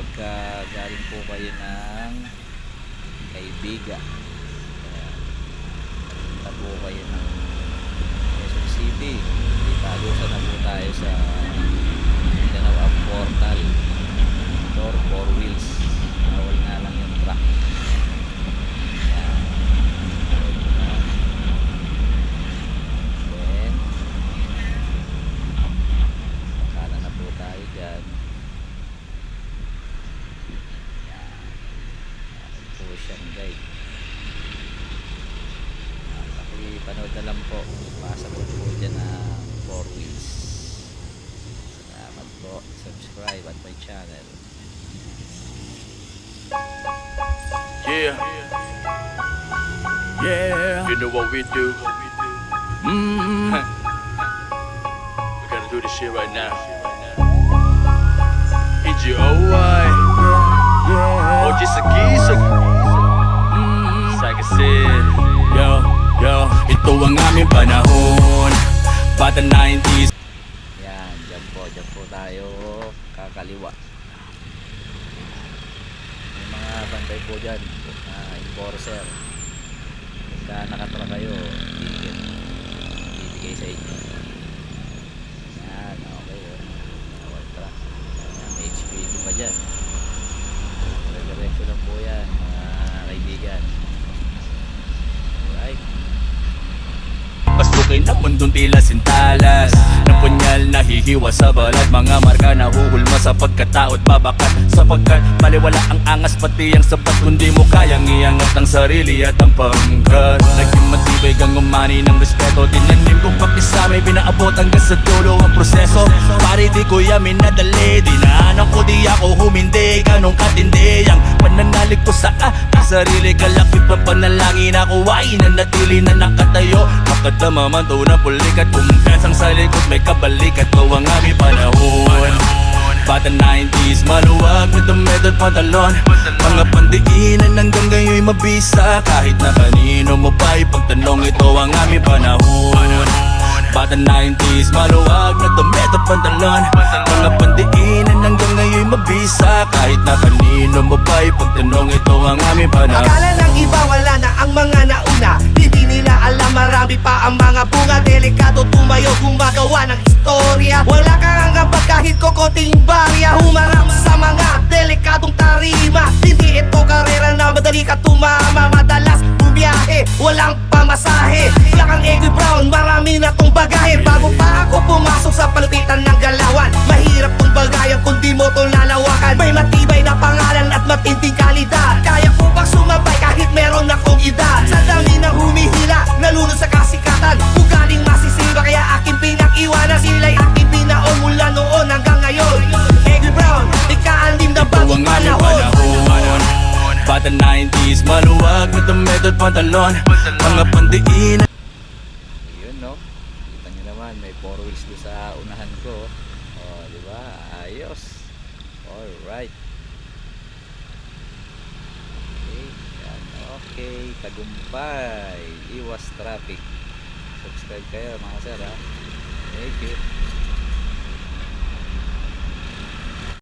pagka galing po kayo ng Kaibigan, punta po kayo ng Quezon City, italusan na po tayo sa Mindanao Up Portal or 4 wheels. Bawal nga lang yung truck. Then kanan na po tayo dyan. Po siyang guide. Panood na lang po, pasa po dyan na 4 wheels. Salamat po, subscribe at my channel. Yeah, yeah, you know what we do. We're gonna do this shit right now. EGOY, OG Sagisag, Sagasin. Yo, ito ang aming panahon, bata 90s. Yan, dyan po tayo kakaliwa. May mga bantay po dyan, enforcer. Pagka nakatra kayo, ticket bibigay sa inyo. Yan, okay yun. Bawal truck. Yan, may HPD pa dyan. Diretso lang po yan, mga kaibigan. Alright. Pasukin na mundong tila sintalas, ng punyal na hihiwa sa balat. Mga marka na huhulma sa pagkatao't babakat, sapagkat baliwala ang angas pati ang sapat. Kundi mo kayang iangat ang sarili at ang pangkat. Naging matibay kang umani ng respeto. Tinanim kong pakisamay, binaabot hanggang sa dulo ang proseso. Pari di ko yamin na dali, dinaanan ko di ako humindi. Ganong katindi ang pananalig ko sa sarili. Kalakip pa panalangin ako ay nanatili na nakatayo. Makatama man to na pulikat, kumpiyansang sa likod may kabalikat. Ito ang aming panahon, bata 90s, maluwag na damit at pantalon. Mga pandiinan hanggang ngayon mabisa, kahit na kanino mo pa ipagtanong. Ito ang aming panahon, bata 90s, maluwag na damit at pantalon. Mga pandiinan hanggang ngayon mabisa, kahit na kanino mo pa ipagtanong. Ito ang aming panahon. Akala ng iba wala na ang mga nauna, hindi nila alam marami pa ang mga bunga. Delikado tumayo, gumagawa ng istorya. Wala kang hanggang kahit kokoting barya. Humarap sa mga delikadong tarima. Hindi ito karera na madali ka tumama. Madalas bumiyahe, walang pamasahe. Lakang Eggy Brown, marami na tong bagahe. Bago pa ako pumasok sa palupitan ng galawan, mahirap tong bagayan kung di mo tong lalawakan. May matibay na pangalan at matinding kalidad. Kaya ko pang sumabay kahit meron akong edad. Sa dami ng humihila, nalunod sa kasikatan. Ugaling masisiba kaya aking pinag-iwanan. Sila'y aking pinaon mula noon hanggang ngayon. Eggy Brown, ika-anim na bagong panahon. Bata 90s, maluwag na damit at pantalon. Mga pandiinan. Yun, no? Kita nyo naman, may 4 wheels doon sa unahan ko. Oh, di ba? Ayos. Alright. Okay, yan. Okay, tagumpay. Iwas traffic. Subscribe kayo mga sir, ha? Thank you.